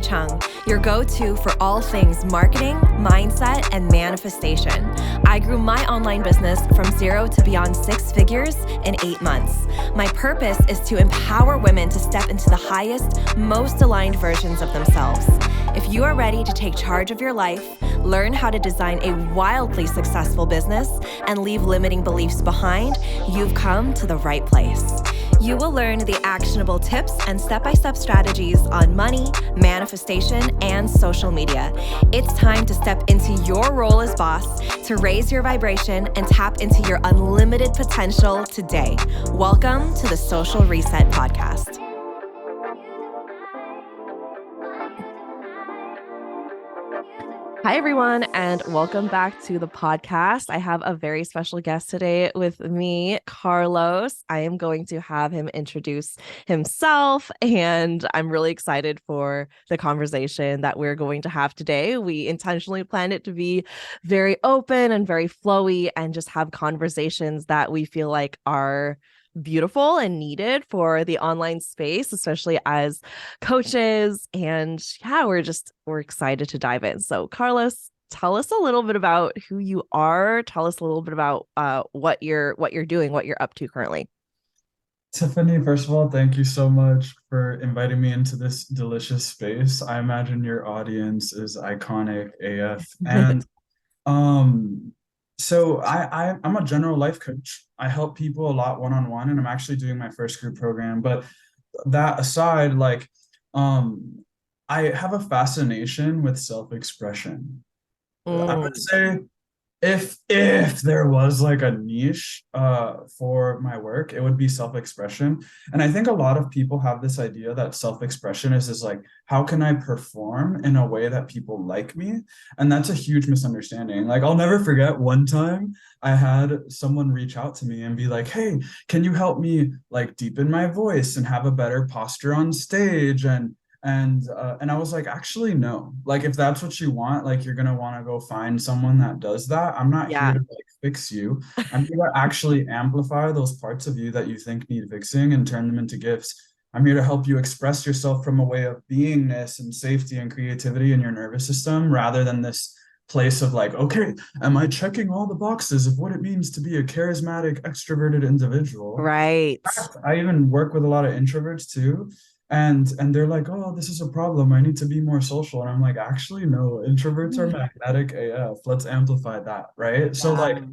Chung, your go-to for all things marketing, mindset, and manifestation. I grew my online business from 0 to beyond 6 figures in 8 months. My purpose is to empower women to step into the highest, most aligned versions of themselves. If you are ready to take charge of your life, learn how to design a wildly successful business, and leave limiting beliefs behind, you've come to the right place. You will learn the actionable tips and step-by-step strategies on money, manifestation, and social media. It's time to step into your role as boss, to raise your vibration and tap into your unlimited potential today. Welcome to the Social Reset Podcast. Hi, everyone, and welcome back to the podcast. I have a very special guest today with me, Carlos. I am going to have him introduce himself, and I'm really excited for the conversation that we're going to have today. We intentionally planned it to be very open and very flowy and just have conversations that we feel like are beautiful and needed for the online space, especially as coaches. And yeah, we're excited to dive in. So Carlos, tell us a little bit about who you are. Tell us a little bit about what you're doing, what you're up to currently. Tiffany, first of all, thank you so much for inviting me into this delicious space. I imagine your audience is iconic AF. And so I'm a general life coach. I help people a lot one-on-one, and I'm actually doing my first group program. But that aside, I have a fascination with self-expression. I would say if there was like a niche for my work, it would be self-expression. And I think a lot of people have this idea that self-expression is like, how can I perform in a way that people like me? And that's a huge misunderstanding. Like, I'll never forget one time I had someone reach out to me and be like, hey, can you help me like deepen my voice and have a better posture on stage? And I was like, actually, no. Like, if that's what you want, like, you're gonna want to go find someone that does that. I'm not here Yeah. to like fix you. I'm here to actually amplify those parts of you that you think need fixing and turn them into gifts. I'm here to help you express yourself from a way of beingness and safety and creativity in your nervous system, rather than this place of like, okay, am I checking all the boxes of what it means to be a charismatic, extroverted individual? Right. I even work with a lot of introverts too. And they're like, oh, this is a problem. I need to be more social. And I'm like, actually, no, introverts are magnetic AF. Let's amplify that, right? So like, Yeah.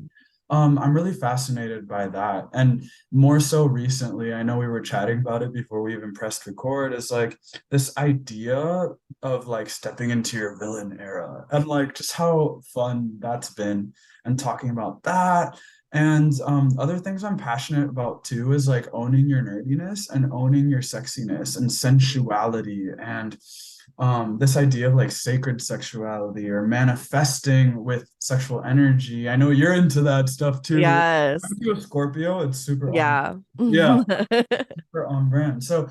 I'm really fascinated by that. And more so recently, I know we were chatting about it before we even pressed record, is like this idea of like stepping into your villain era and like just how fun that's been, and talking about that. And other things I'm passionate about too is like owning your nerdiness and owning your sexiness and sensuality, and this idea of like sacred sexuality or manifesting with sexual energy. I know you're into that stuff too. Yes. I'm too a Scorpio. It's super on. Yeah. Yeah, super on brand. So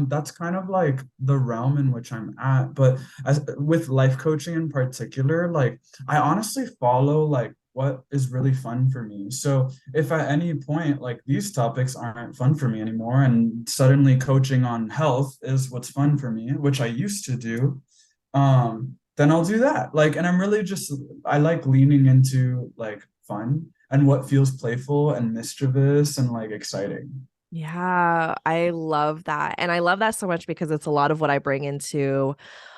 that's kind of like the realm in which I'm at. But as with life coaching in particular, like I honestly follow like what is really fun for me. So if at any point like these topics aren't fun for me anymore, and suddenly coaching on health is what's fun for me, which I used to do, then I'll do that. Like, and I'm really just, I like leaning into like fun and what feels playful and mischievous and like exciting. Yeah, I love that. And I love that so much because it's a lot of what I bring into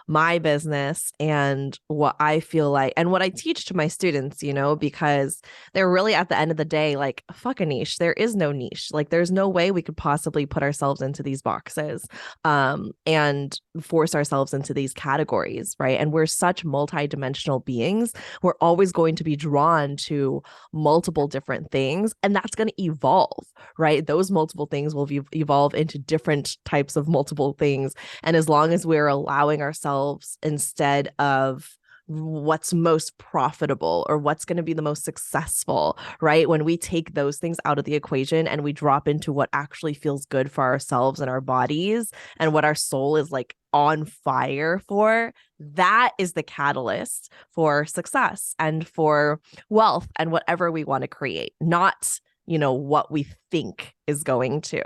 my business and what I feel like and what I teach to my students, because they're really at the end of the day, like, fuck a niche. There is no niche. Like, there's no way we could possibly put ourselves into these boxes and force ourselves into these categories, right? And we're such multidimensional beings. We're always going to be drawn to multiple different things, and that's going to evolve, right? Those multiple things will evolve into different types of multiple things. And as long as we're allowing ourselves instead of what's most profitable or what's going to be the most successful, right? When we take those things out of the equation and we drop into what actually feels good for ourselves and our bodies and what our soul is like on fire for, that is the catalyst for success and for wealth and whatever we want to create, not what we think is going to.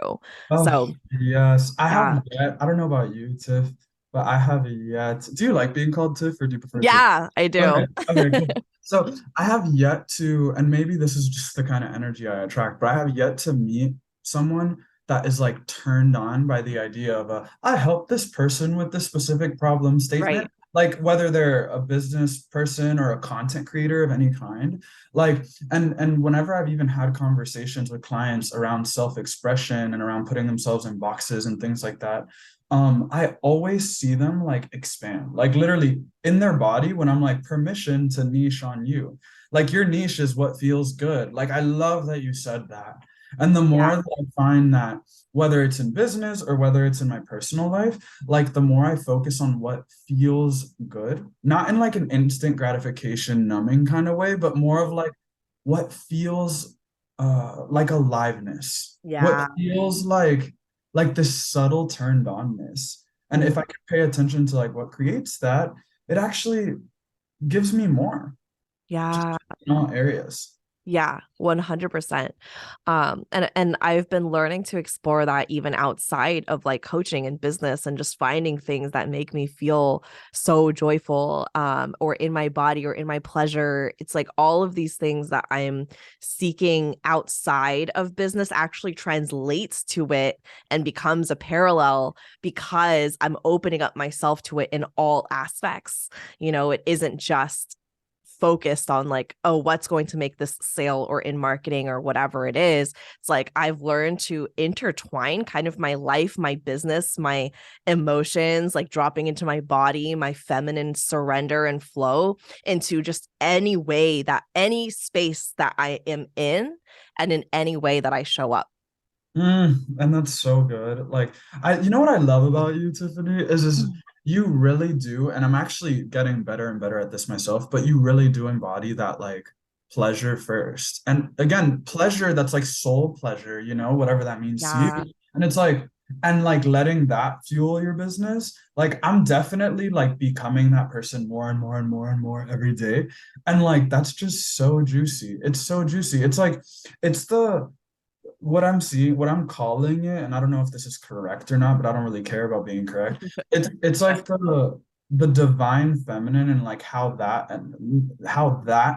Oh, So yes. I yeah. haven't yet. I don't know about you, Tiff. but I have yet. Do you like being called Tiff or do you prefer Tiff? Yeah, I Okay, do. okay, cool. So I have yet to, and maybe this is just the kind of energy I attract, but I have yet to meet someone that is like turned on by the idea of I help this person with this specific problem statement. Right. Like whether they're a business person or a content creator of any kind, like, and whenever I've even had conversations with clients around self-expression and around putting themselves in boxes and things like that, I always see them like expand, like literally in their body when I'm like, permission to niche on you. Like your niche is what feels good. Like I love that you said that. And the Yeah. more that I find that, whether it's in business or whether it's in my personal life, like the more I focus on what feels good, not in like an instant gratification numbing kind of way, but more of like what feels like aliveness, what Yeah. feels like this subtle turned onness. And Mhm. if I can pay attention to like what creates that, it actually gives me more, just Yeah. in all areas. Yeah, 100%. And I've been learning to explore that even outside of like coaching and business and just finding things that make me feel so joyful, or in my body or in my pleasure. It's like all of these things that I'm seeking outside of business actually translates to it and becomes a parallel because I'm opening up myself to it in all aspects. It isn't just focused on like, oh, what's going to make this sale or in marketing or whatever it is. It's like I've learned to intertwine kind of my life, my business, my emotions, like dropping into my body, my feminine surrender and flow into just any way that any space that I am in and in any way that I show up. And that's so good. Like you know what I love about you, Tiffany, is you really do, and I'm actually getting better and better at this myself, but you really do embody that like pleasure first. And again, pleasure that's like soul pleasure, whatever that means to you. Yeah. And it's like, and like letting that fuel your business. Like I'm definitely like becoming that person more and more and more and more every day. And like that's just so juicy. It's so juicy. It's like it's the what I'm seeing, what I'm calling it, and I don't know if this is correct or not, but I don't really care about being correct. It's like the divine feminine and like how that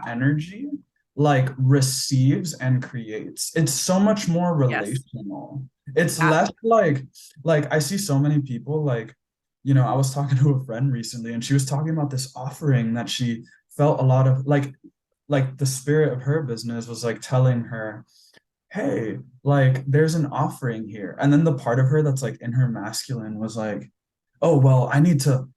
energy like receives and creates. It's so much more Yes. relational. It's Yeah. less like I see so many people like, I was talking to a friend recently and she was talking about this offering that she felt a lot of like the spirit of her business was like telling her, hey, like there's an offering here. And then the part of her that's like in her masculine was like, oh, well, I need to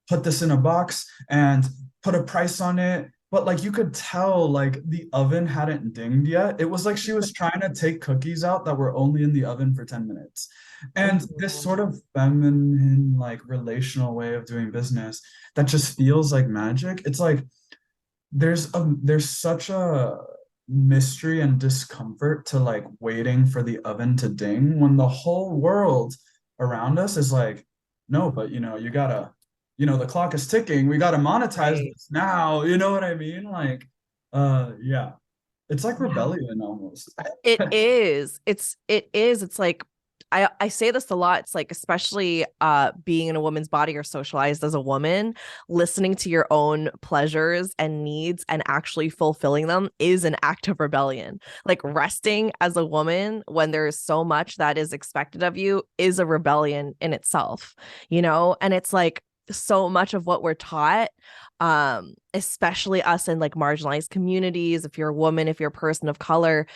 put this in a box and put a price on it. But like you could tell, like the oven hadn't dinged yet. It was like she was trying to take cookies out that were only in the oven for 10 minutes. And this Mhm. sort of feminine, like relational way of doing business that just feels like magic. It's like there's such a mystery and discomfort to like waiting for the oven to ding when the whole world around us is like, no, but you gotta, the clock is ticking. We gotta monetize Right. this now. You know what I mean? Like, yeah, it's like Yeah. rebellion almost. It is. It's like I say this a lot. It's like especially being in a woman's body or socialized as a woman, listening to your own pleasures and needs and actually fulfilling them is an act of rebellion. Like resting as a woman when there's so much that is expected of you is a rebellion in itself, And it's like so much of what we're taught, especially us in like marginalized communities, if you're a woman, if you're a person of color,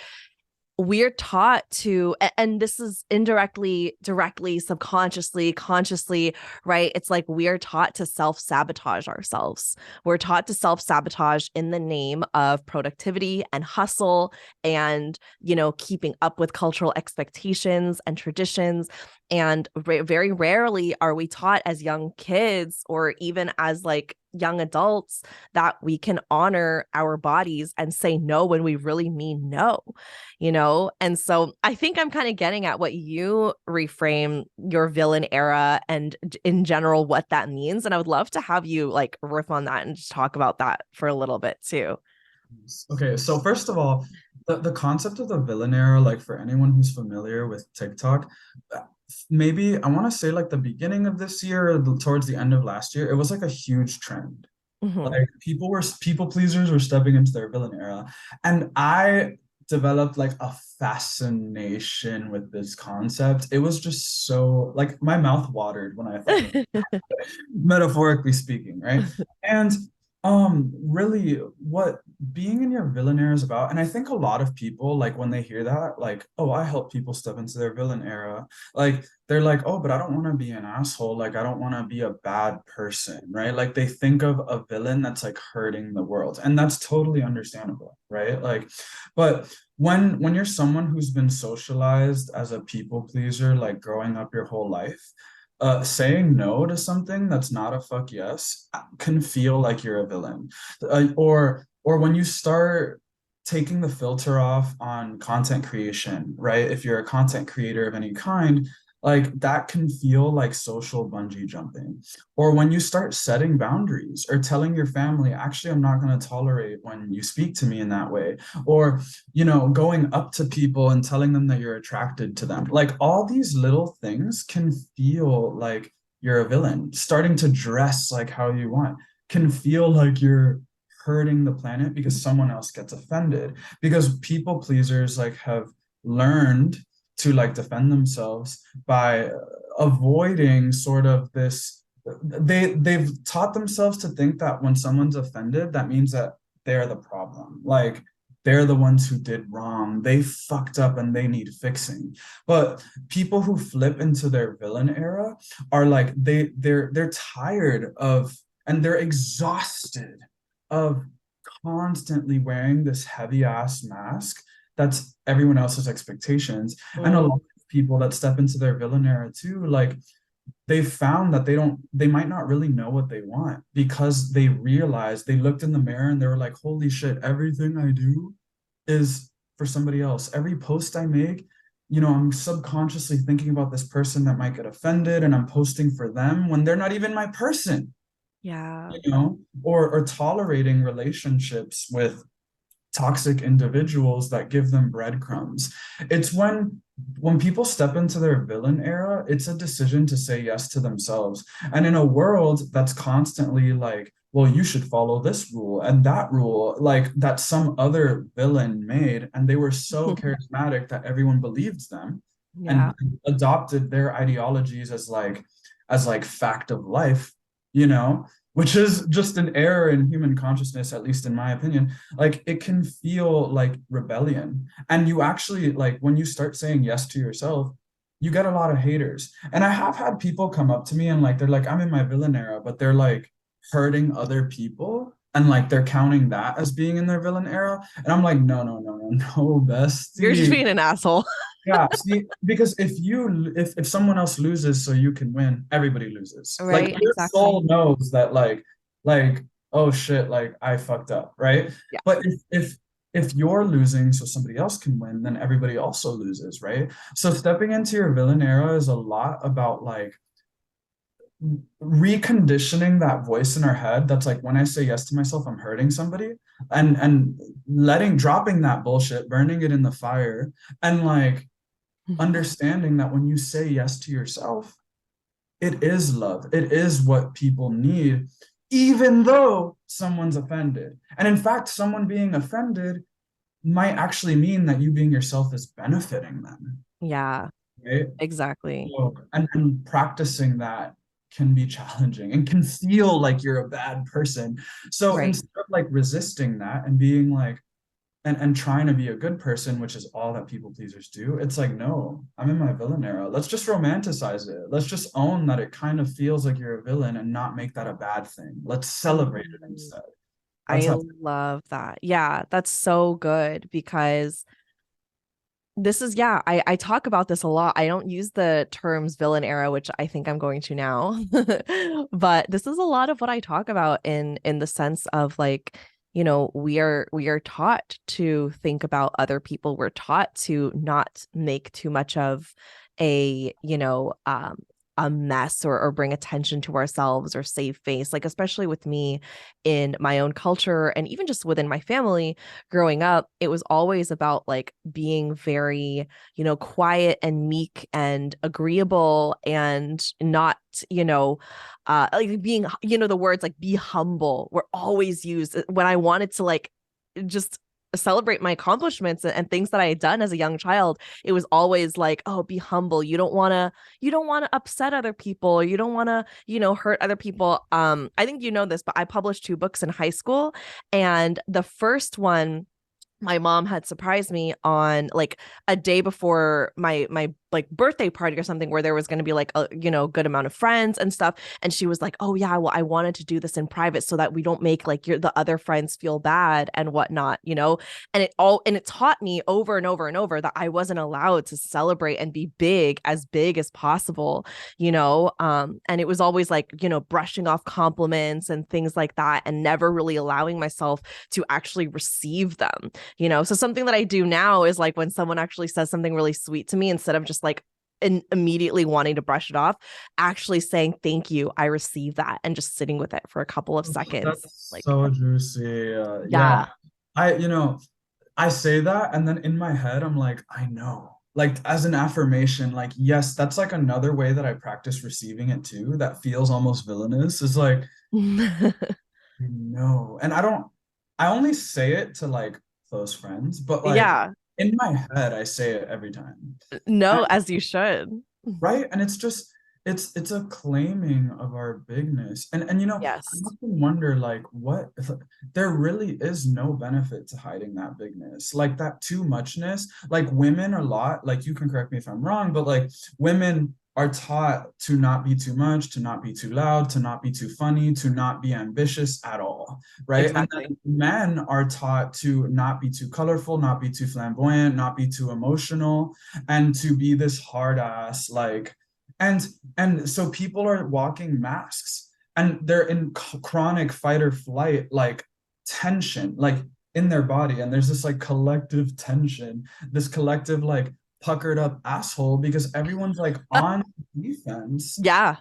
we're taught to, and this is indirectly, directly, subconsciously, consciously, right? It's like we're taught to self-sabotage ourselves. We're taught to self-sabotage in the name of productivity and hustle and, keeping up with cultural expectations and traditions. And very rarely are we taught as young kids or even as like young adults that we can honor our bodies and say no when we really mean no. And so I think I'm kind of getting at what you reframe your villain era and in general what that means. And I would love to have you like riff on that and just talk about that for a little bit too. Okay, so first of all, the concept of the villain era, like for anyone who's familiar with TikTok, maybe I want to say like the beginning of this year or towards the end of last year, it was like a huge trend. Mhm. Like people pleasers were stepping into their villain era. And I developed like a fascination with this concept. It was just so like my mouth watered when I thought of metaphorically speaking, right? And really what being in your villain era is about, and I think a lot of people like when they hear that, like, oh, I help people step into their villain era, like they're like, oh, but I don't want to be an asshole, like I don't want to be a bad person, right? Like they think of a villain that's like hurting the world, and that's totally understandable, right? Like, but when you're someone who's been socialized as a people pleaser, like growing up your whole life, saying no to something that's not a fuck yes can feel like you're a villain. Or when you start taking the filter off on content creation, right? If you're a content creator of any kind, like that can feel like social bungee jumping. Or when you start setting boundaries or telling your family, actually, I'm not going to tolerate when you speak to me in that way. Or, going up to people and telling them that you're attracted to them. Like all these little things can feel like you're a villain. Starting to dress like how you want can feel like you're hurting the planet because someone else gets offended. Because people pleasers like have learned to like defend themselves by avoiding sort of this, they've taught themselves to think that when someone's offended, that means that they're the problem. Like they're the ones who did wrong. They fucked up and they need fixing. But people who flip into their villain era are like they're tired of, and they're exhausted of constantly wearing this heavy ass mask that's everyone else's expectations. And a Mm. lot of people that step into their villain era too, like they've found that they might not really know what they want because they realized they looked in the mirror and they were like, holy shit, everything I do is for somebody else. Every post I make, I'm subconsciously thinking about this person that might get offended and I'm posting for them when they're not even my person, Yeah. or tolerating relationships with toxic individuals that give them breadcrumbs. It's when people step into their villain era, it's a decision to say yes to themselves. And in a world that's constantly like, well, you should follow this rule and that rule, like that some other villain made, and they were so charismatic that everyone believed them Yeah. and adopted their ideologies as like fact of life, you know, which is just an error in human consciousness, at least in my opinion. Like it can feel like rebellion. And you actually, like when you start saying yes to yourself, you get a lot of haters. And I have had people come up to me and like they're like, I'm in my villain era, but they're like hurting other people. And like they're counting that as being in their villain era. And I'm like, no, no, no, no, no, You're just bestie. being an asshole. Yeah, see, because if someone else loses so you can win, everybody loses. Like Right? your soul Exactly. knows that like oh shit, like I fucked up, right? Yeah. But if you're losing so somebody else can win, then everybody also loses, right? So stepping into your villain era is a lot about like reconditioning that voice in our head that's like when I say yes to myself, I'm hurting somebody, and dropping that bullshit, burning it in the fire, and like understanding that when you say yes to yourself, it is love. It is what people need, even though someone's offended. And in fact, someone being offended might actually mean that you being yourself is benefiting them, Yeah, right? exactly. So, and practicing that can be challenging and can feel like you're a bad person. So Right. instead of like resisting that and being like, and trying to be a good person, which is all that people pleasers do, it's like, no, I'm in my villain era. Let's just romanticize it. Let's just own that it kind of feels like you're a villain and not make that a bad thing. Let's celebrate it Mhm. instead. That's I how. love that. Yeah, that's so good because this is, yeah, I talk about this a lot. I don't use the terms villain era, which I think I'm going to now. But this is a lot of what I talk about in the sense of like, we are taught to think about other people. We're taught to not make too much of a, a mess or bring attention to ourselves or save face. Like, especially with me in my own culture and even just within my family growing up, it was always about like being very, quiet and meek and agreeable and not, like being, the words like be humble were always used when I wanted to like just celebrate my accomplishments and things that I had done as a young child. It was always like, oh, be humble. You don't want to upset other people, or you don't want to, hurt other people. I think you know this, but I published 2 books in high school, and the first one my mom had surprised me on like a day before my like birthday party or something, where there was going to be like a good amount of friends and stuff, and she was like, oh yeah, well, I wanted to do this in private so that we don't make like the other friends feel bad and whatnot, and it taught me over and over and over that I wasn't allowed to celebrate and be big as possible, and it was always like, brushing off compliments and things like that, and never really allowing myself to actually receive them. So something that I do now is like when someone actually says something really sweet to me, instead of just like immediately wanting to brush it off, actually saying thank you, I received that, and just sitting with it for a couple of seconds. That's Like, so juicy. Yeah, yeah. I, I say that, and then in my head, I'm like, I know. Like as an affirmation, like, yes, that's like another way that I practice receiving it too. That feels almost villainous. Is like, no. And I only say it to like close friends, but like Yeah. in my head, I say it every time. No, as you should. Right, and it's just it's a claiming of our bigness, and I Yes. often wonder like what if there really is no benefit to hiding that bigness, like that too muchness. Like women a lot, like you can correct me if I'm wrong, but like women are taught to not be too much, to not be too loud, to not be too funny, to not be ambitious at all, right? And Exactly. then men are taught to not be too colorful, not be too flamboyant, not be too emotional, and to be this hard ass like, and so people are walking masks, and they're in chronic fight or flight like tension, like in their body, and there's this like collective tension, this collective like puckered up asshole, because everyone's like on defense, Yeah,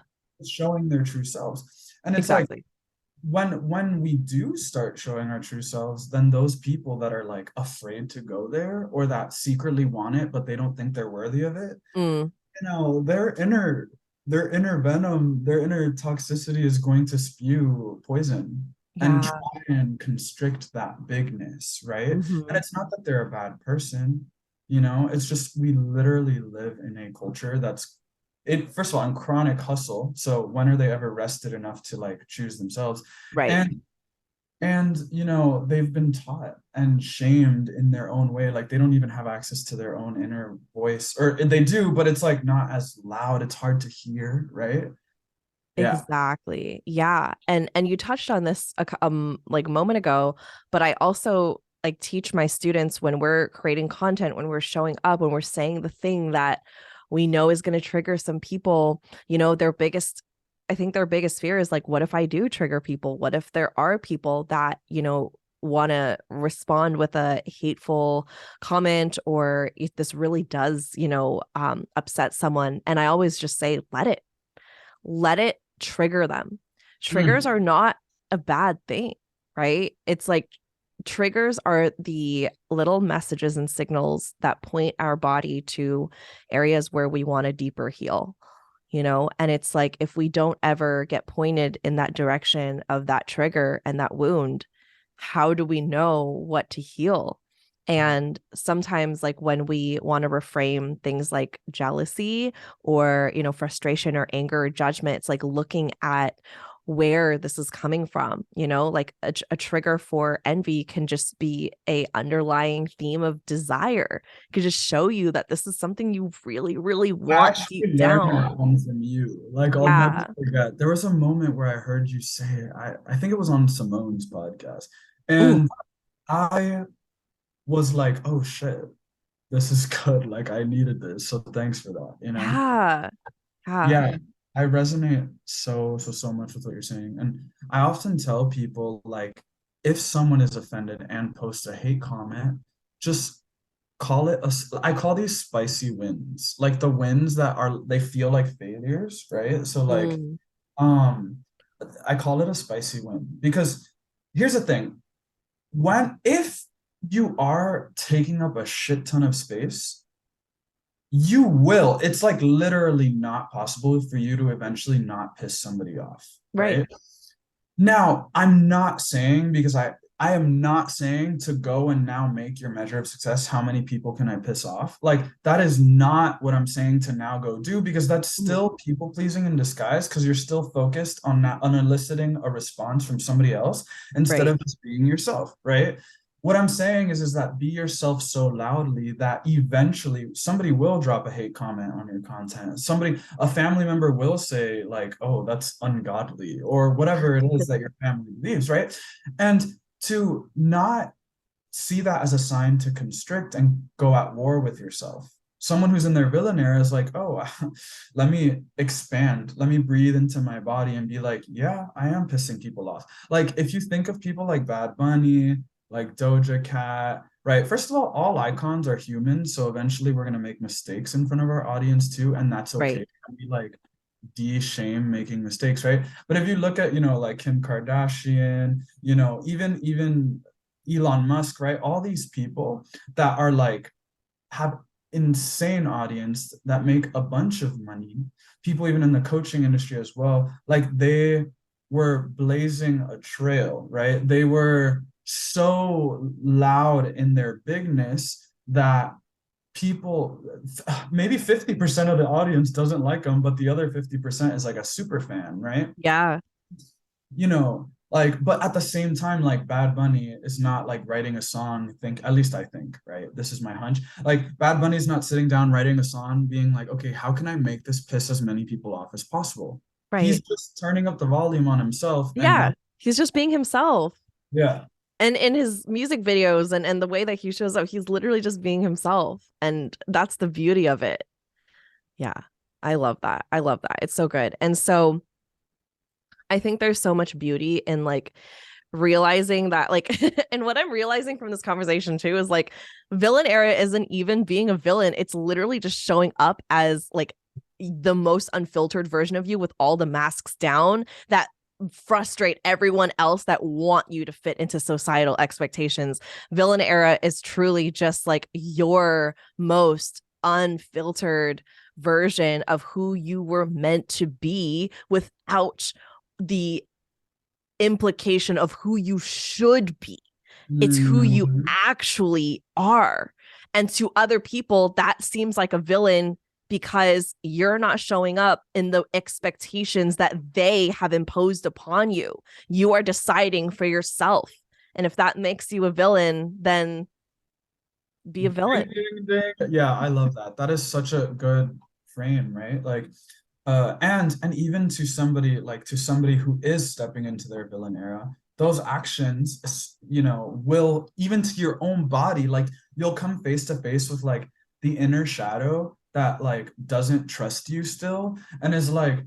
showing their true selves. And it's like exactly. when we do start showing our true selves, then those people that are like afraid to go there, or that secretly want it but they don't think they're worthy of it, Mm, their inner venom, their inner toxicity is going to spew poison and yeah. try and constrict that bigness, right? And Hmm. it's not that they're a bad person, it's just we literally live in a culture that's, it first of all, in chronic hustle. So when are they ever rested enough to like choose themselves? Right. And they've been taught and shamed in their own way, like they don't even have access to their own inner voice, or they do, but it's like not as loud, it's hard to hear, right? Yeah. Exactly. Yeah. And you touched on this like a moment ago, but I also like teach my students, when we're creating content, when we're showing up, when we're saying the thing that we know is going to trigger some people, I think their biggest fear is like, what if I do trigger people? What if there are people that, want to respond with a hateful comment, or if this really does, upset someone? And I always just say, let it trigger them. Triggers Mm. are not a bad thing, right? It's like triggers are the little messages and signals that point our body to areas where we want a deeper heal, and it's like if we don't ever get pointed in that direction of that trigger and that wound, how do we know what to heal? And sometimes, like when we want to reframe things like jealousy or, frustration or anger or judgment, it's like looking at where this is coming from, like a trigger for envy can just be a underlying theme of desire. It could just show you that this is something you really, really I want deep actually learned that down. one from you. Like I'll never Yeah. forget. There was a moment where I heard you say it. I think it was on Simone's podcast. Ooh, And I was like, oh shit, this is good. Like I needed this. So thanks for that. yeah. Yeah. Yeah, I resonate so much with what you're saying. And I often tell people like if someone is offended and posts a hate comment, just I call these spicy wins, like the wins that are, they feel like failures, right? So like, Mm, um, I call it a spicy win because here's the thing. If you are taking up a shit ton of space, it's like literally not possible for you to eventually not piss somebody off, right, right? Now, I'm not saying, because I am not saying to go and now make your measure of success, how many people can I piss off? Like that is not what I'm saying to now go do, because that's mhm, still people pleasing in disguise, because you're still focused on eliciting a response from somebody else instead right. of just being yourself, right? What I'm saying is that be yourself so loudly that eventually somebody will drop a hate comment on your content. A family member will say like, "Oh, that's ungodly," or whatever it is that your family believes, right? And to not see that as a sign to constrict and go at war with yourself. Someone who's in their villain era is like, oh, let me expand, let me breathe into my body and be like, yeah, I am pissing people off. Like, if you think of people like Bad Bunny, like Doja Cat, right? First of all icons are humans. So eventually we're going to make mistakes in front of our audience too. And that's okay. Right. We like de-shame making mistakes, right? But if you look at, like Kim Kardashian, even Elon Musk, right? All these people that are like have insane audience that make a bunch of money. People even in the coaching industry as well, like they were blazing a trail, right? They were so loud in their bigness that people, maybe 50% of the audience doesn't like them, but the other 50% is like a super fan, right? Yeah. Like, but at the same time, like Bad Bunny is not like writing a song, at least I think, right? This is my hunch. Like Bad Bunny's not sitting down writing a song being like, okay, how can I make this piss as many people off as possible? He's Right. just turning up the volume on himself and Yeah. He's just being himself. yeah. And in his music videos and the way that he shows up, he's literally just being himself. And that's the beauty of it. Yeah. I love that. I love that. It's so good. And so I think there's so much beauty in like realizing that like and what I'm realizing from this conversation too is like villain era isn't even being a villain. It's literally just showing up as like the most unfiltered version of you with all the masks down that frustrate everyone else that want you to fit into societal expectations. Villain era is truly just like your most unfiltered version of who you were meant to be without the implication of who you should be. It's who you Mhm. actually are. And to other people, that seems like a villain because you're not showing up in the expectations that they have imposed upon you. You are deciding for yourself. And if that makes you a villain, then be a Ding, villain. ding, ding. Yeah, I love that. That is such a good frame, right? Like, and even to somebody who is stepping into their villain era, those actions, will, even to your own body, like you'll come face to face with like the inner shadow that like doesn't trust you still and is like,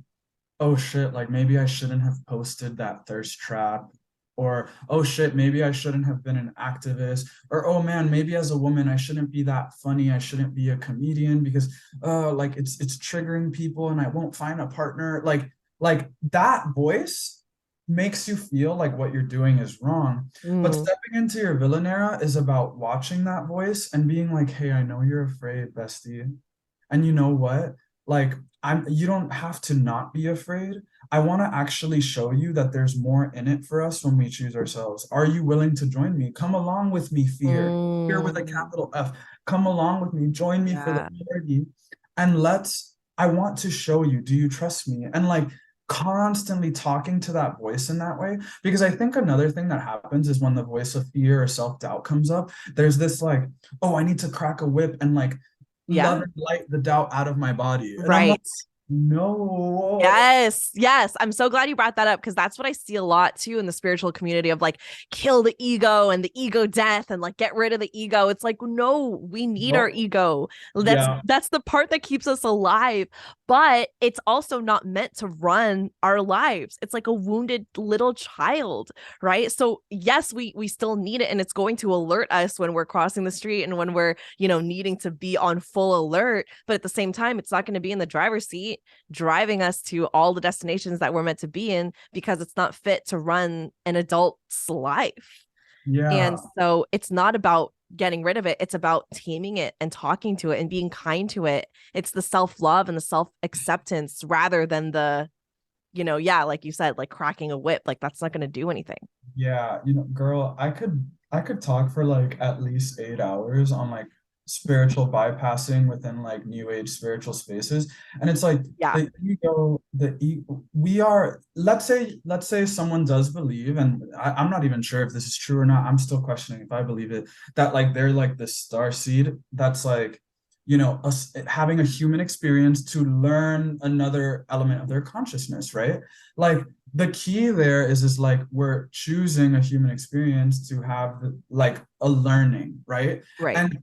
oh shit, like maybe I shouldn't have posted that thirst trap. Or, oh shit, maybe I shouldn't have been an activist. Or, oh man, maybe as a woman, I shouldn't be that funny. I shouldn't be a comedian because like it's triggering people and I won't find a partner. Like that voice makes you feel like what you're doing is wrong. But Mm, stepping into your villain era is about watching that voice and being like, hey, I know you're afraid, bestie. And you know what? Like, you don't have to not be afraid. I want to actually show you that there's more in it for us when we choose ourselves. Are you willing to join me? Come along with me, fear. Fear with a mm, capital F. Come along with me. Join me for the yeah. party. And I want to show you, do you trust me? And like constantly talking to that voice in that way. Because I think another thing that happens is when the voice of fear or self-doubt comes up, there's this like, oh, I need to crack a whip and like love Yeah. and light the doubt out of my body. And I'm like, Right. No. Yes, yes. I'm so glad you brought that up because that's what I see a lot too in the spiritual community of like kill the ego and the ego death and like get rid of the ego. It's like no, we need our No. ego. That's Yeah. that's the part that keeps us alive, but it's also not meant to run our lives. It's like a wounded little child, right? So yes, we still need it and it's going to alert us when we're crossing the street and when we're, needing to be on full alert, but at the same time it's not going to be in the driver's seat driving us to all the destinations that we're meant to be in because it's not fit to run an adult's life. And Yeah. so it's not about getting rid of it. It's about taming it and talking to it and being kind to it. It's the self love and the self acceptance rather than the, yeah, like you said, like cracking a whip. Like that's not going to do anything. Yeah, girl, I could talk for like at least 8 hours on like spiritual bypassing within like new age spiritual spaces. And it's like Yeah. we are, let's say someone does believe, and I'm not even sure if this is true or not. I'm still questioning if I believe it, that like they're like the star seed that's like, us having a human experience to learn another element of their consciousness, right? Like the key there is like we're choosing a human experience to have like a learning, right? Right. And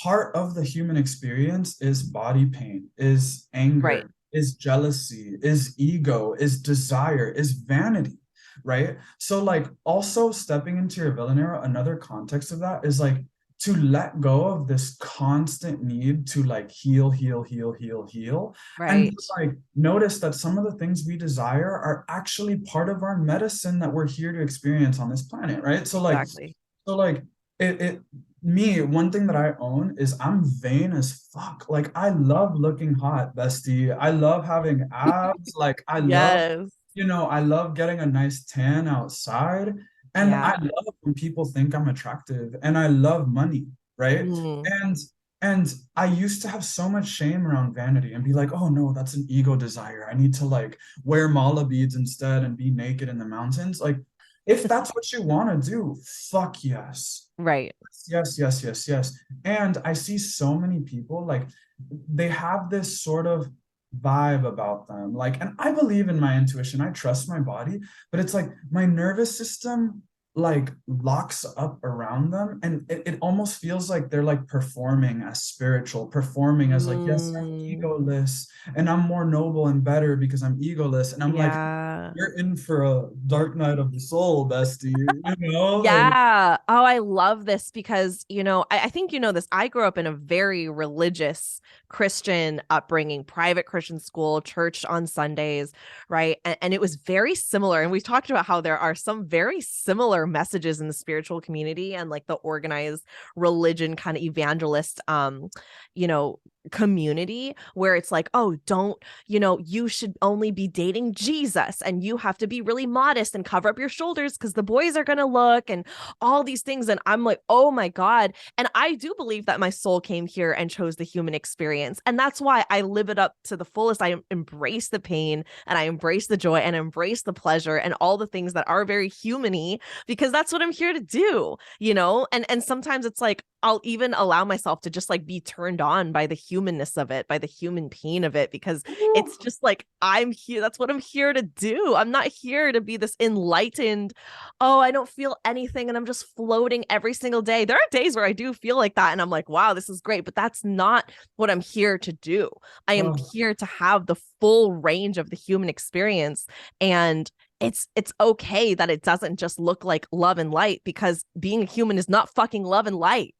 part of the human experience is body pain, is Right. anger, is jealousy, is ego, is desire, is vanity, right? So like also stepping into your villain era, another context of that is like to let go of this constant need to like heal, heal, heal, heal, heal, and Right. like notice that some of the things we desire are actually part of our medicine that we're here to experience on this planet, right? Exactly. So like it me, one thing that I own is I'm vain as fuck. Like I love looking hot, bestie. I love having abs. Like Yes. I love getting a nice tan outside. And I Yeah. love when people think I'm attractive, and I love money, right? Mm. And and I used to have so much shame around vanity and be like, oh no, that's an ego desire. I need to like wear mala beads instead and be naked in the mountains. Like, if that's what you want to do, fuck yes. Right. Yes, yes, yes, yes. And I see so many people like they have this sort of vibe about them. Like, and I believe in my intuition. I trust my body, but it's like my nervous system like locks up around them, and it almost feels like they're like performing as spiritual, performing as like, yes, I'm Mm. egoless and I'm more noble and better because I'm egoless. And I'm like, Yeah. you're in for a dark night of the soul, bestie. Like, Yeah. Oh, I love this because, I think you know this. I grew up in a very religious Christian upbringing, private Christian school, church on Sundays, right? And it was very similar. And we've talked about how there are some very similar messages in the spiritual community and like the organized religion kind of evangelist, you know, community where it's like, oh, don't, you should only be dating Jesus and you have to be really modest and cover up your shoulders because the boys are going to look and all these things. And I'm like, oh my God. And I do believe that my soul came here and chose the human experience. And that's why I live it up to the fullest. I embrace the pain and I embrace the joy and embrace the pleasure and all the things that are very human-y because that's what I'm here to do, And sometimes it's like, I'll even allow myself to just like be turned on by the humanness of it, by the human pain of it, because it's just like, I'm here. That's what I'm here to do. I'm not here to be this enlightened, oh, I don't feel anything and I'm just floating every single day. There are days where I do feel like that and I'm like, wow, this is great. But that's not what I'm here to do. I am oh, here to have the full range of the human experience. And it's okay that it doesn't just look like love and light because being a human is not fucking love and light.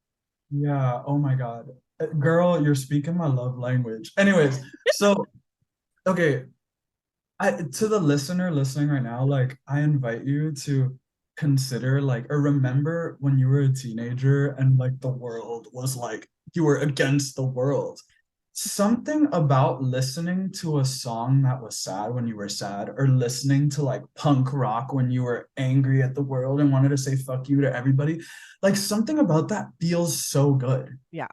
yeah, oh my God. Girl, you're speaking my love language. Anyways, so okay, to the listener listening right now, like I invite you to consider like or remember when you were a teenager and like the world was like you were against the world. Something about listening to a song that was sad when you were sad, or listening to like punk rock when you were angry at the world and wanted to say fuck you to everybody, like something about that feels so good. Yeah.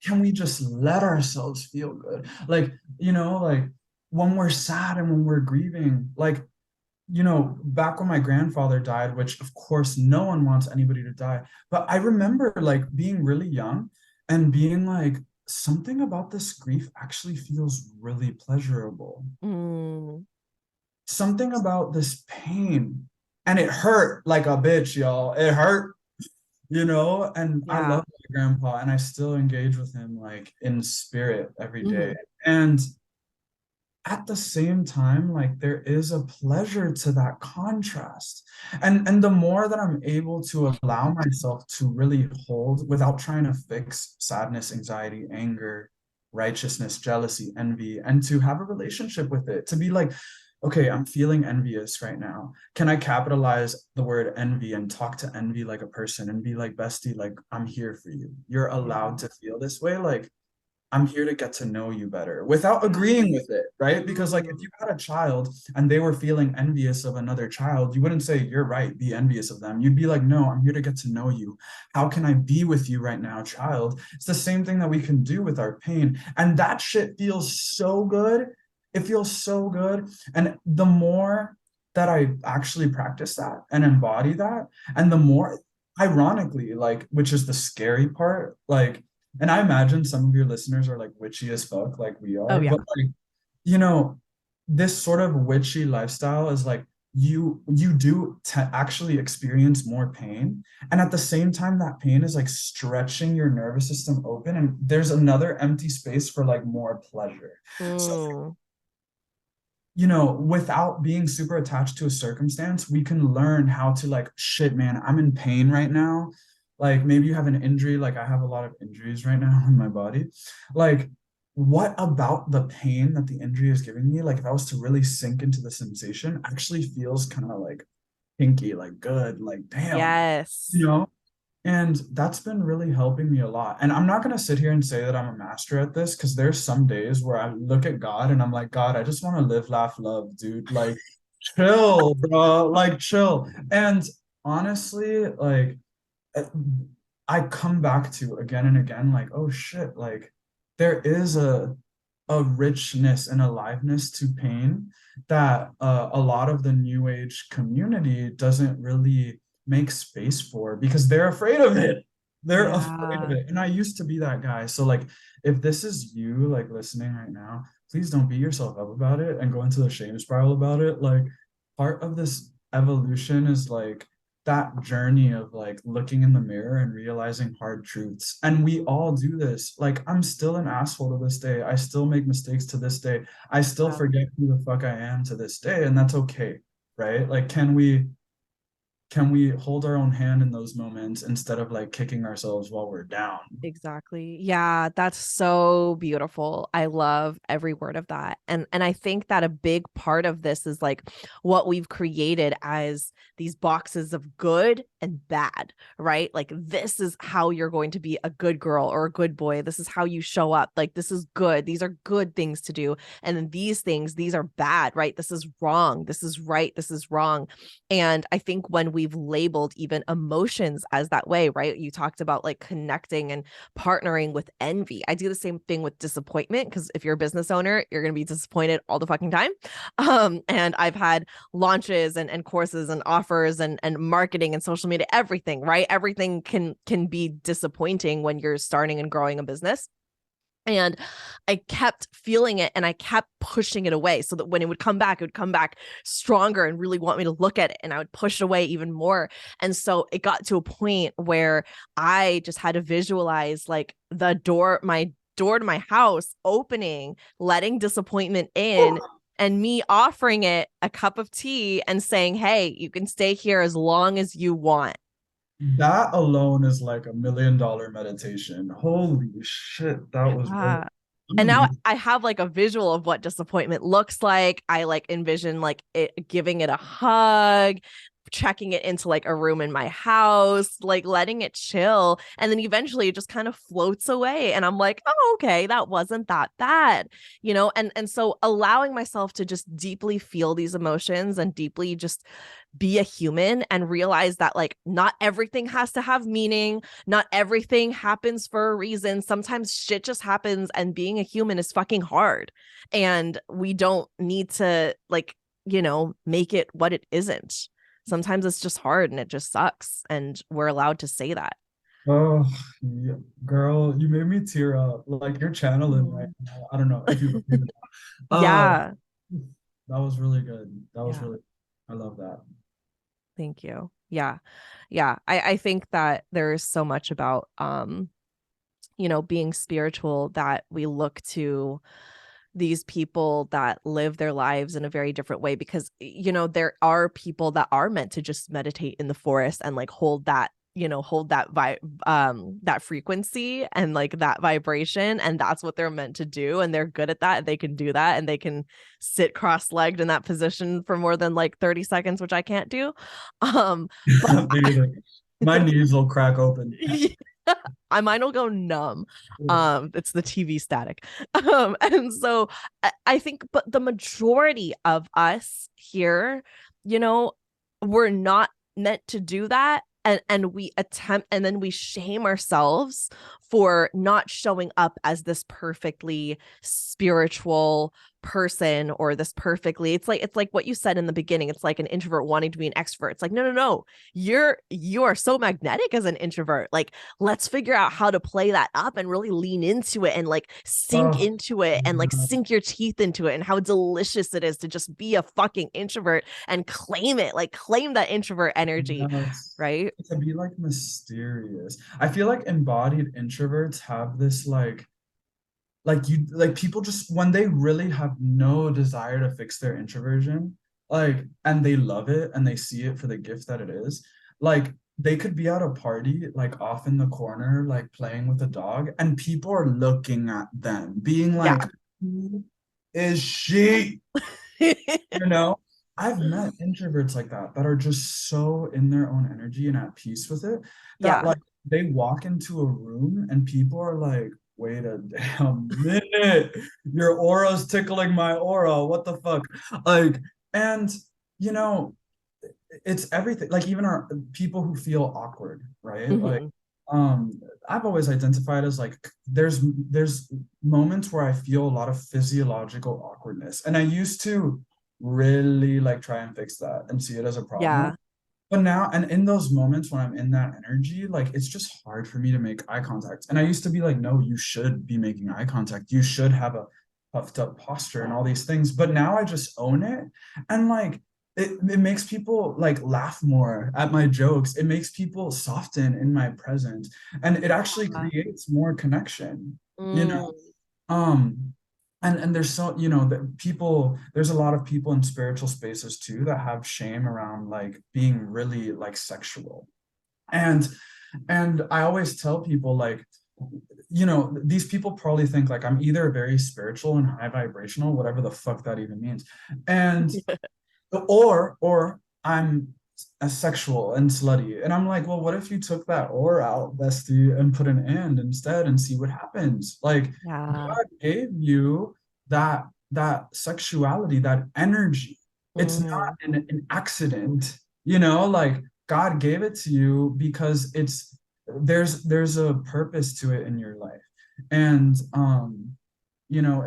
Can we just let ourselves feel good? Like, like when we're sad and when we're grieving, like, back when my grandfather died, which of course no one wants anybody to die, but I remember like being really young and being like something about this grief actually feels really pleasurable. Mm, Something about this pain. And it hurt like a bitch, y'all. It hurt, and I yeah. love my grandpa and I still engage with him like in spirit every day. Mhm. And at the same time, like there is a pleasure to that contrast. And the more that I'm able to allow myself to really hold without trying to fix sadness, anxiety, anger, righteousness, jealousy, envy, and to have a relationship with it, to be like, okay, I'm feeling envious right now. Can I capitalize the word envy and talk to envy like a person and be like, bestie, like I'm here for you. You're allowed Yeah. to feel this way. Like I'm here to get to know you better without Yeah. agreeing with it, right? Because like if Mm, you had a child and they were feeling envious of another child, you wouldn't say, "You're right, be envious of them." You'd be like, "No, I'm here to get to know you. How can I be with you right now, child?" It's the same thing that we can do with our pain. And that shit feels so good. It feels so good. And the more that I actually practice that and embody that, and the more ironically, like, which is the scary part, like and I imagine some of your listeners are like witchy as fuck, like we oh are. yeah. But like, you know, this sort of witchy lifestyle is like you do actually experience more pain, and at the same time, that pain is like stretching your nervous system open, and there's another empty space for like more pleasure. So Mm, without being super attached to a circumstance, we can learn how to like, shit, man, I'm in pain right now. Like maybe you have an injury, like I have a lot of injuries right now in my body. Like, what about the pain that the injury is giving me? Like, if I was to really sink into the sensation, actually feels kind of like kinky, like good, like damn, you yes. know? And that's been really helping me a lot. And I'm not going to sit here and say that I'm a master at this because there's some days where I look at God and I'm like, God, I just want to live, laugh, love, dude. Like, chill, bro. Like, chill. And honestly, like, uh, I come back to again and again, like, oh shit, like, there is a richness and aliveness to pain that a lot of the new age community doesn't really make space for because they're afraid of it. They're afraid of Yeah. it. And I used to be that guy. So like if this is you like listening right now, please don't beat yourself up about it and go into the shame spiral about it. Like part of this evolution is like that journey of like looking in the mirror and realizing hard truths. And we all do this. Like, I'm still an asshole to this day. I still make mistakes to this day. I still Yeah. forget who the fuck I am to this day, and that's okay, right? Like, can we hold our own hand in those moments instead of like kicking ourselves while we're down? Exactly. Yeah, that's so beautiful. I love every word of that. And I think that a big part of this is like what we've created as these boxes of good and bad, right? Like this is how you're going to be a good girl or a good boy. This is how you show up. Like this is good. These are good things to do. And then these things, these are bad, right? This is wrong. This is right. This is wrong. And I think when we've labeled even emotions as that way, right? You talked about like connecting and partnering with envy. I do the same thing with disappointment because if you're a business owner, you're going to be disappointed all the fucking time. And I've had launches and courses and offers and marketing and social media, everything, right? Everything can be disappointing when you're starting and growing a business. And I kept feeling it and I kept pushing it away so that when it would come back, it would come back stronger and really want me to look at it. And I would push it away even more. And so it got to a point where I just had to visualize like my door to my house opening, letting disappointment in, and me offering it a cup of tea and saying, hey, you can stay here as long as you want. That alone is like $1 million meditation. Holy shit, that was work. Yeah. I'm And gonna now do I have like a visual of what disappointment looks like. I like envision like it giving it a hug, checking it into like a room in my house, like letting it chill. And then eventually it just kind of floats away. And I'm like, oh, okay, that wasn't that bad, and so allowing myself to just deeply feel these emotions and deeply just be a human and realize that like not everything has to have meaning, not everything happens for a reason. Sometimes shit just happens and being a human is fucking hard, and we don't need to like make it what it isn't. Sometimes it's just hard and it just sucks and we're allowed to say that. Oh, yeah. Girl, you made me tear up. Like you're channeling right Mm. now. I don't know if you believe it. Uh, Yeah. that was really good. That was Yeah. really, I love that. Thank you. Yeah. Yeah. I think that there's so much about being spiritual that we look to these people that live their lives in a very different way because there are people that are meant to just meditate in the forest and like hold that frequency and like that vibration, and that's what they're meant to do, and they're good at that, and they can do that, and they can sit cross-legged in that position for more than like 30 seconds, which I can't do. But Me either. My knees will crack open. I mine will go numb. It's the TV static. And so I think, but the majority of us here, you know, we're not meant to do that. And we attempt, and then we shame ourselves for not showing up as this perfectly spiritual person, or this perfectly, it's like what you said in the beginning. It's like an introvert wanting to be an extrovert. It's like, no, no, no. You are so magnetic as an introvert. Like, let's figure out how to play that up and really lean into it and like sink Oh, into it and like yes, sink your teeth into it, and how delicious it is to just be a fucking introvert and claim it, like claim that introvert energy, yes. right? To be like mysterious. I feel like embodied introverts have this like people just when they really have no desire to fix their introversion, like, and they love it and they see it for the gift that it is, like they could be at a party like off in the corner like playing with a dog and people are looking at them being Yeah. like, who is she? You know, I've met introverts like that are just so in their own energy and at peace with it that Yeah. like they walk into a room and people are like, wait a damn minute, your aura's tickling my aura. What the fuck? Like, and you know, it's everything. Like even our people who feel awkward, right? Like, Mm-hmm. um, I've always identified as like there's moments where I feel a lot of physiological awkwardness, and I used to really like try and fix that and see it as a problem. Yeah. But now, and in those moments when I'm in that energy, like it's just hard for me to make eye contact. And I used to be like, no, you should be making eye contact. You should have a puffed up posture and all these things. But now I just own it. And like it makes people like laugh more at my jokes. It makes people soften in my presence. And it actually creates more connection, you know? Mm, Um, and there's so that people there's a lot of people in spiritual spaces too that have shame around like being really like sexual. And I always tell people like, these people probably think like I'm either very spiritual and high vibrational, whatever the fuck that even means, and or I'm sexual and slutty. And I'm like, well, what if you took that or out, bestie, and put an and instead and see what happens? Like yeah. God gave you that sexuality, that energy. It's not Mm, an accident, like God gave it to you because there's a purpose to it in your life. And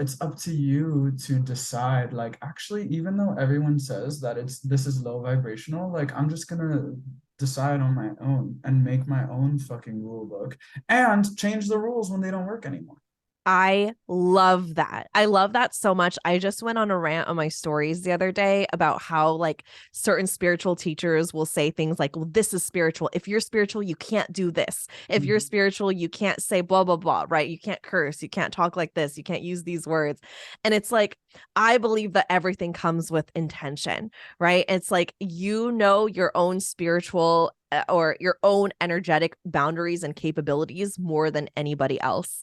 it's up to you to decide, like, actually, even though everyone says that this is low vibrational, like, I'm just gonna decide on my own and make my own fucking rule book and change the rules when they don't work anymore. I love that. I love that so much. I just went on a rant on my stories the other day about how like certain spiritual teachers will say things like, well, this is spiritual. If you're spiritual, you can't do this. If you're Mhm. spiritual, you can't say blah, blah, blah, right? You can't curse. You can't talk like this. You can't use these words. And it's like, I believe that everything comes with intention, right? It's like, your own spiritual or your own energetic boundaries and capabilities more than anybody else.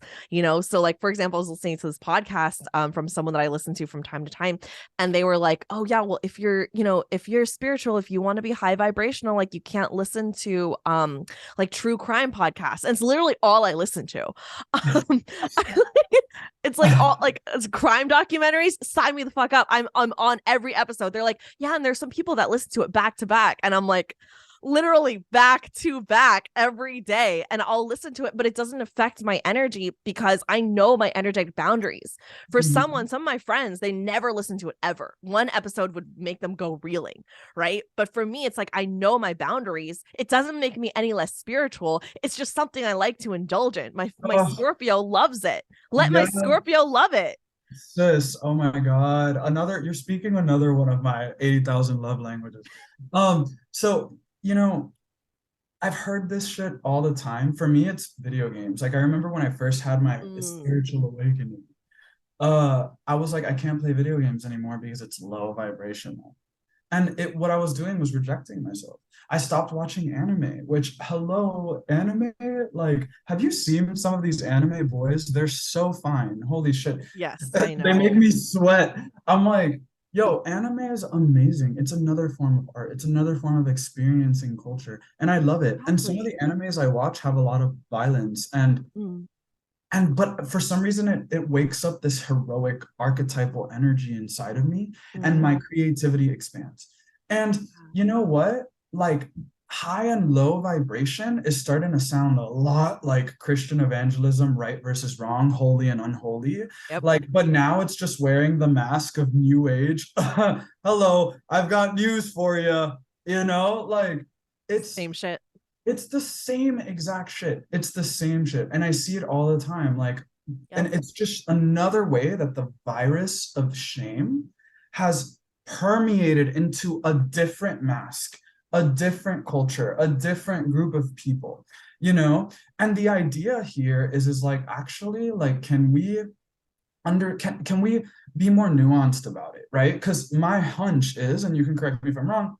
So like, for example, I was listening to this podcast from someone that I listen to from time to time, and they were like, oh yeah, well, if you're spiritual, if you want to be high vibrational, like you can't listen to like true crime podcasts. And it's literally all I listen to. um it's like all like it's crime documentaries. Sign me the fuck up. I'm on every episode. They're like, yeah, and there's some people that listen to it back to back, and I'm like, literally back to back every day, and I'll listen to it, but it doesn't affect my energy because I know my energetic boundaries. For Mhm. some of my friends, they never listen to it ever. One episode would make them go reeling, right? But for me, it's like I know my boundaries. It doesn't make me any less spiritual. It's just something I like to indulge in. My Oh, Scorpio loves it. Let my yeah, Scorpio love it. sis. Oh my God. You're speaking another one of my 80,000 love languages. So, you know, I've heard this shit all the time. For me, it's video games. Like I remember when I first had my Mm, spiritual awakening. I was like, I can't play video games anymore because it's low vibrational. And what I was doing was rejecting myself. I stopped watching anime, which, hello, anime, like, have you seen some of these anime boys? They're so fine. Holy shit. yes, I They make know. me sweat. I'm like, yo, anime is amazing. It's another form of art. It's another form of experiencing culture. And I love it. And some of the Exactly. animes I watch have a lot of violence Mm, but for some reason it wakes up this heroic archetypal energy inside of me, and my mm, creativity expands. And you know what, like, high and low vibration is starting to sound a lot like Christian evangelism, right versus wrong, holy and unholy. yep. Like, but now it's just wearing the mask of new age. Hello, I've got news for you. Like, it's Same shit. it's the same exact shit. It's the same shit. And I see it all the time. Like, and Yep. it's just another way that the virus of shame has permeated into a different mask, a different culture, a different group of people, you know? And the idea here is like, actually, like, can we be more nuanced about it, right? Because my hunch is, and you can correct me if I'm wrong,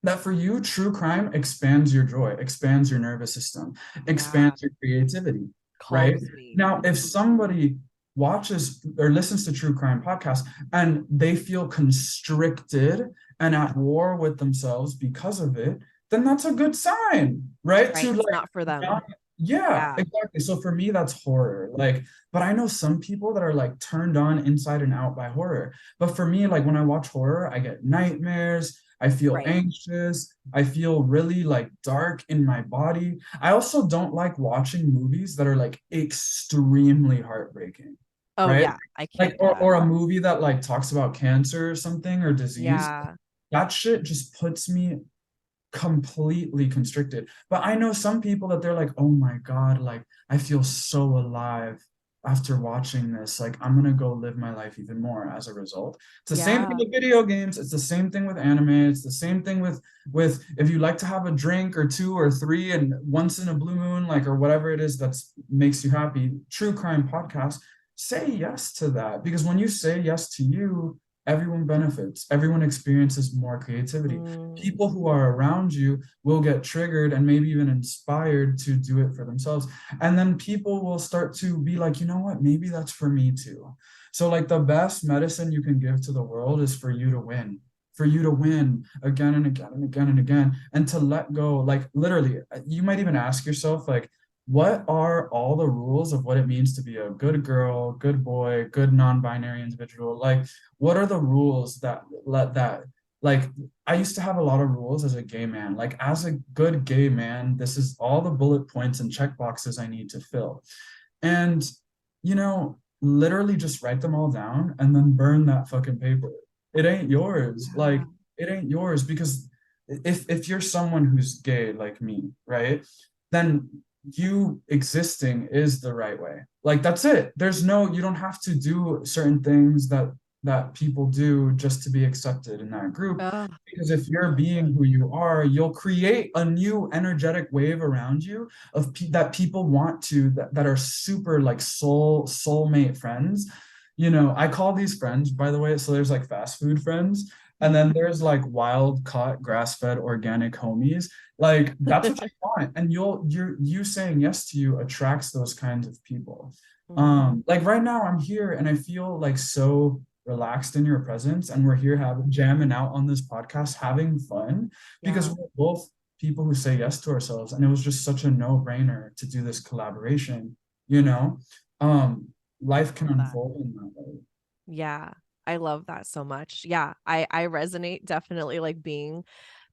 that for you, true crime expands your joy, expands your nervous system, Yeah. expands your creativity, right? Calms me. Now, if somebody watches or listens to true crime podcasts and they feel constricted and at war with themselves because of it, then that's a good sign, right? Right. To It's like, not for them. not, yeah, Yeah. exactly. So for me, that's horror. Like, but I know some people that are like turned on inside and out by horror. But for me, like when I watch horror, I get nightmares. I feel Right. anxious. I feel really like dark in my body. I also don't like watching movies that are like extremely heartbreaking, Oh right? yeah. I Like, can't do or, that. or a movie that like talks about cancer or something or disease. Yeah. That shit just puts me completely constricted. But I know some people that they're like, oh my God, like I feel so alive after watching this. Like I'm gonna go live my life even more as a result. It's the same thing Yeah. with video games, it's the same thing with anime, it's the same thing with if you like to have a drink or two or three and once in a blue moon, like or whatever it is that makes you happy, true crime podcast, say yes to that. Because when you say yes to you, everyone benefits, everyone experiences more creativity. Mm, People who are around you will get triggered and maybe even inspired to do it for themselves. And then people will start to be like, you know what, maybe that's for me too. So, like, the best medicine you can give to the world is for you to win. For you to win again and again and again and again, and to let go. Like, literally, you might even ask yourself, like, what are all the rules of what it means to be a good girl, good boy, good non-binary individual? Like, what are the rules that let that, like, I used to have a lot of rules as a gay man. Like, as a good gay man, this is all the bullet points and check boxes I need to fill. And, literally just write them all down and then burn that fucking paper. It ain't yours. Like, yeah. it ain't yours because if you're someone who's gay like me, right? Then you existing is the right way. Like that's it. You don't have to do certain things that people do just to be accepted in that group. Oh, Because if you're being who you are, you'll create a new energetic wave around you that people want that are super like soulmate friends. I call these friends, by the way. So there's like fast food friends, and then there's like wild caught grass-fed organic homies. Like that's what you want. And you saying yes to you attracts those kinds of people. mm, Like right now I'm here and I feel like so relaxed in your presence, and we're here having jamming out on this podcast, having fun because yeah. we're both people who say yes to ourselves. And it was just such a no-brainer to do this collaboration, you know? Um, Life can Love that. unfold in that way. Yeah. I love that so much. Yeah. I resonate definitely like being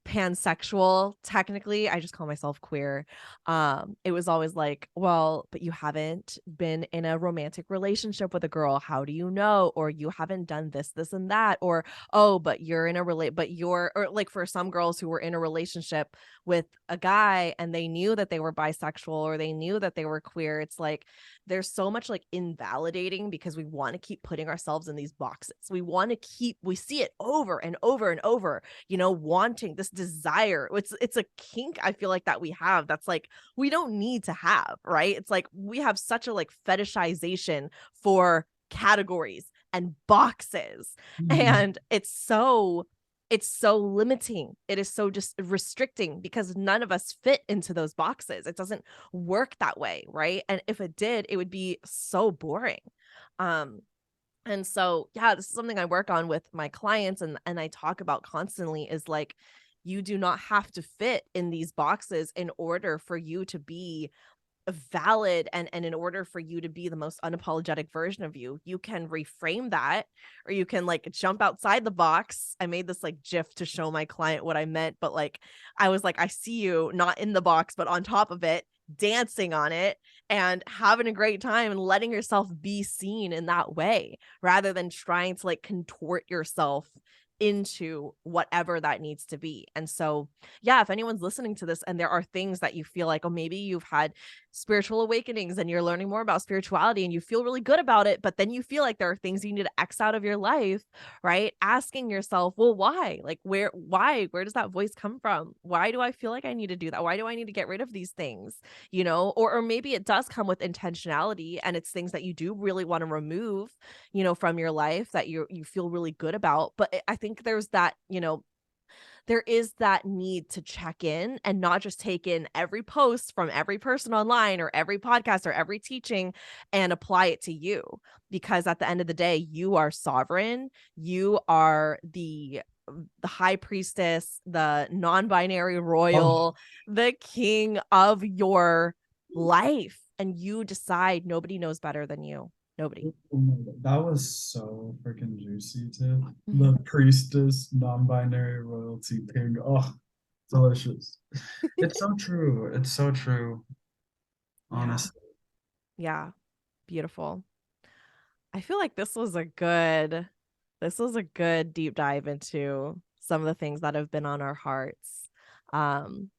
pansexual, technically. I just call myself queer. It was always like, well, but you haven't been in a romantic relationship with a girl. How do you know? Or you haven't done this, this, and that. Or, oh, but you're in a but you're, or like for some girls who were in a relationship with a guy and they knew that they were bisexual or they knew that they were queer. It's like there's so much like invalidating because we want to keep putting ourselves in these boxes. We see it over and over and over, wanting this desire. It's a kink I feel like that we have that's like we don't need to have, right? It's like we have such a like fetishization for categories and boxes. Mhm. And it's so limiting. It is so just restricting because none of us fit into those boxes. It doesn't work that way, right? And if it did, it would be so boring. Um and so, yeah, this is something I work on with my clients and I talk about constantly is like you do not have to fit in these boxes in order for you to be valid and in order for you to be the most unapologetic version of you. You can reframe that or you can like jump outside the box. I made this like gif to show my client what I meant, but like I was like, I see you not in the box but on top of it, dancing on it and having a great time and letting yourself be seen in that way rather than trying to like contort yourself into whatever that needs to be. And so, yeah, if anyone's listening to this and there are things that you feel like, oh, maybe you've had spiritual awakenings and you're learning more about spirituality and you feel really good about it, but then you feel like there are things you need to X out of your life, right? Asking yourself, well, why? Like, where does that voice come from? Why do I feel like I need to do that? Why do I need to get rid of these things? Or maybe it does come with intentionality and it's things that you do really want to remove, from your life that you feel really good about. But I think there's that, there is that need to check in and not just take in every post from every person online or every podcast or every teaching and apply it to you. Because at the end of the day, you are sovereign. You are the high priestess, the non-binary Oh, royal, the king of your life. And you decide nobody knows better than you. Nobody. oh my God. That was so freaking juicy too. Mhm. The priestess, non-binary royalty king. Oh, delicious. It's so true. It's so true, Yeah. honestly. Yeah. Beautiful. I feel like this was a good deep dive into some of the things that have been on our hearts. Um,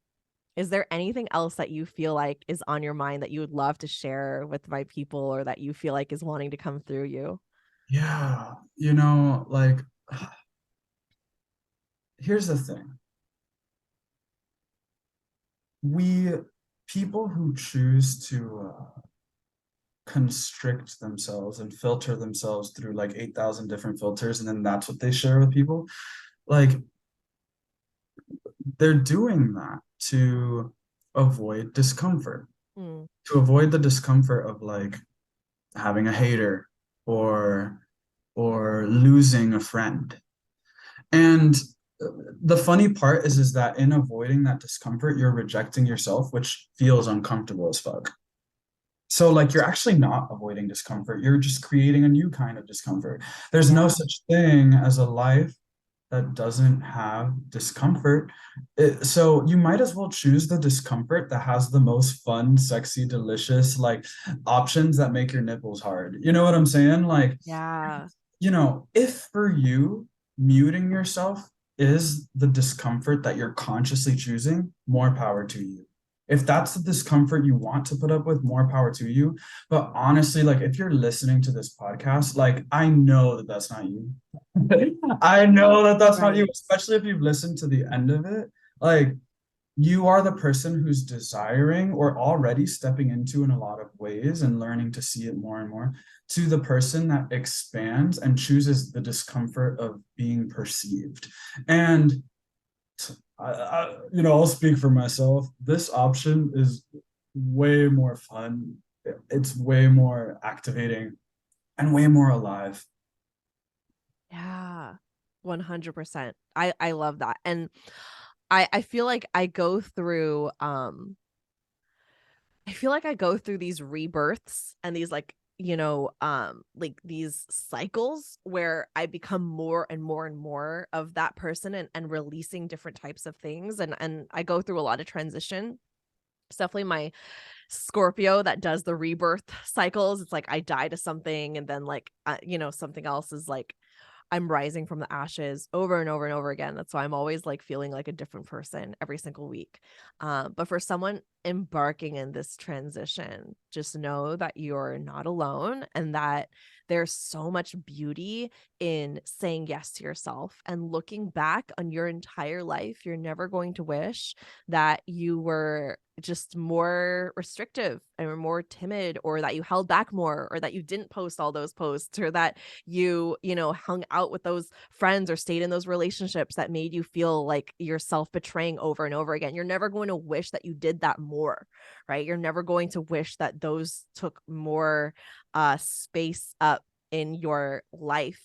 is there anything else that you feel like is on your mind that you would love to share with my people or that you feel like is wanting to come through you? Yeah, like here's the thing. We people who choose to constrict themselves and filter themselves through like 8,000 different filters, and then that's what they share with people. Like they're doing that to avoid discomfort, Mm, to avoid the discomfort of like having a hater or losing a friend. And the funny part is that in avoiding that discomfort, you're rejecting yourself, which feels uncomfortable as fuck. So like you're actually not avoiding discomfort. You're just creating a new kind of discomfort. There's no yeah. such thing as a life that doesn't have discomfort. So you might as well choose the discomfort that has the most fun, sexy, delicious like options that make your nipples hard. You know what I'm saying? Like, Yeah. if for you muting yourself is the discomfort that you're consciously choosing, more power to you. If that's the discomfort you want to put up with, more power to you. But honestly, like if you're listening to this podcast, like I know that that's not you. I know that that's not you, Right. especially if you've listened to the end of it. Like you are the person who's desiring or already stepping into in a lot of ways and learning to see it more and more to the person that expands and chooses the discomfort of being perceived. And I'll speak for myself. This option is way more fun. It's way more activating and way more alive. Yeah. 100%. I love that. And I feel like I feel like I go through these rebirths and these like like these cycles where I become more and more and more of that person, and releasing different types of things. And I go through a lot of transition. It's definitely my Scorpio that does the rebirth cycles. It's like I die to something, and then like something else is like I'm rising from the ashes over and over and over again. That's why I'm always like feeling like a different person every single week. But for someone embarking in this transition, just know that you're not alone, and that there's so much beauty in saying yes to yourself and looking back on your entire life. You're never going to wish that you were just more restrictive and more timid, or that you held back more, or that you didn't post all those posts, or that you hung out with those friends or stayed in those relationships that made you feel like you're self-betraying over and over again. You're never going to wish that you did that more, right? You're never going to wish that those took more space up in your life.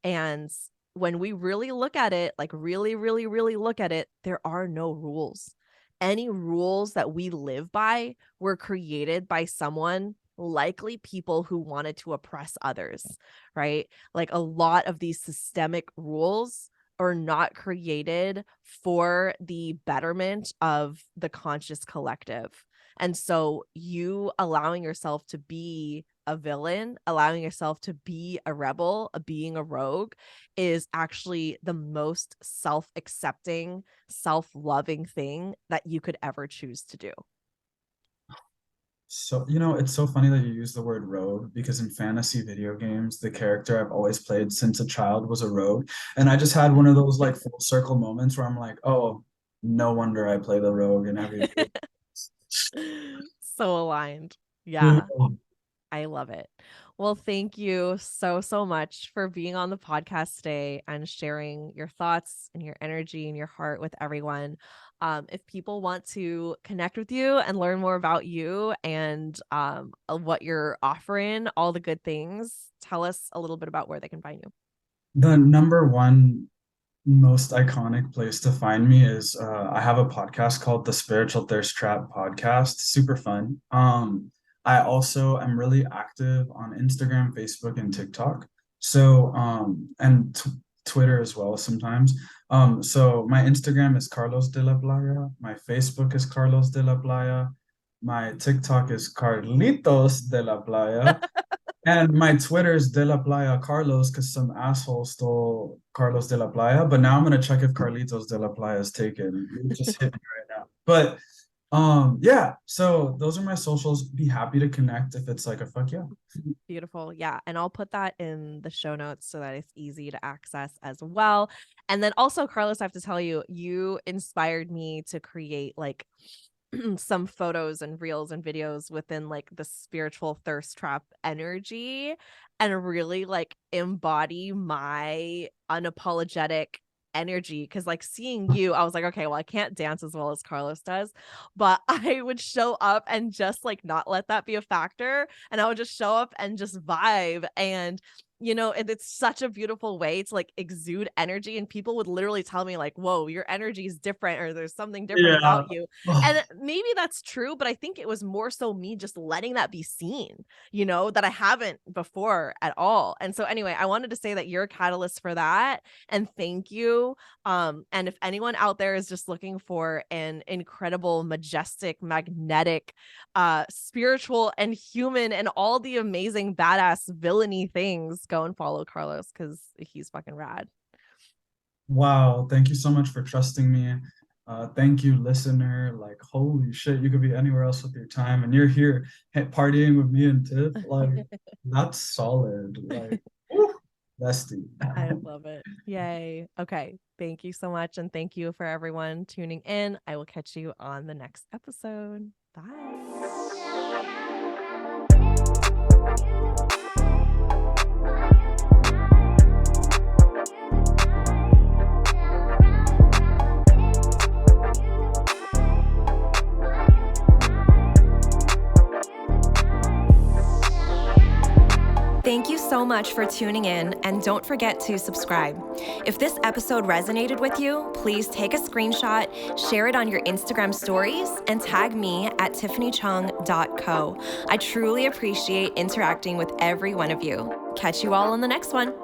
And when we really look at it, like really, really, really look at it, there are no rules. Any rules that we live by were created by someone, likely people who wanted to oppress others, right? Like a lot of these systemic rules are not created for the betterment of the conscious collective. And so you allowing yourself to be a villain, allowing yourself to be a rebel, being a rogue, is actually the most self-accepting, self-loving thing that you could ever choose to do. So, it's so funny that you use the word rogue because in fantasy video games, the character I've always played since a child was a rogue. And I just had one of those like full circle moments where I'm like, oh, no wonder I play the rogue in every video. So aligned. Yeah. Yeah. I love it. Well, thank you so, so much for being on the podcast today and sharing your thoughts and your energy and your heart with everyone. If people want to connect with you and learn more about you and what you're offering, all the good things, tell us a little bit about where they can find you. The number one most iconic place to find me is I have a podcast called the Spiritual Thirst Trap Podcast. Super fun. I also am really active on Instagram, Facebook, and TikTok. So and Twitter as well sometimes. So my Instagram is Carlos DelaPlaya. My Facebook is Carlos DelaPlaya. My TikTok is Carlitos DelaPlaya. And my Twitter is De La Playa Carlos because some asshole stole Carlos De La Playa. But now I'm gonna check if Carlitos De La Playa is taken. It just hit me right now. But yeah, so those are my socials. Be happy to connect if it's like a fuck yeah. Beautiful. Yeah. And I'll put that in the show notes so that it's easy to access as well. And then also, Carlos, I have to tell you, you inspired me to create like some photos and reels and videos within like the spiritual thirst trap energy, and really like embody my unapologetic energy. Because like seeing you, I was like, okay, well, I can't dance as well as Carlos does, but I would show up and just like not let that be a factor, and I would just show up and just vibe. And it's such a beautiful way to like exude energy, and people would literally tell me like, whoa, your energy is different, or there's something different Yeah. about you. And maybe that's true, but I think it was more so me just letting that be seen, that I haven't before at all. And so anyway, I wanted to say that you're a catalyst for that, and thank you. And if anyone out there is just looking for an incredible, majestic, magnetic, spiritual and human and all the amazing badass villainy things, go and follow Carlos because he's fucking rad. Wow, thank you so much for trusting me. Thank you, listener. Like, holy shit, you could be anywhere else with your time, and you're here partying with me and Tiff. Like, that's solid. Like, woo, bestie. I love it. Yay. Okay. Thank you so much. And thank you for everyone tuning in. I will catch you on the next episode. Bye. Thank you so much for tuning in, and don't forget to subscribe. If this episode resonated with you, please take a screenshot, share it on your Instagram stories, and tag me at tiffanychung.co. I truly appreciate interacting with every one of you. Catch you all on the next one.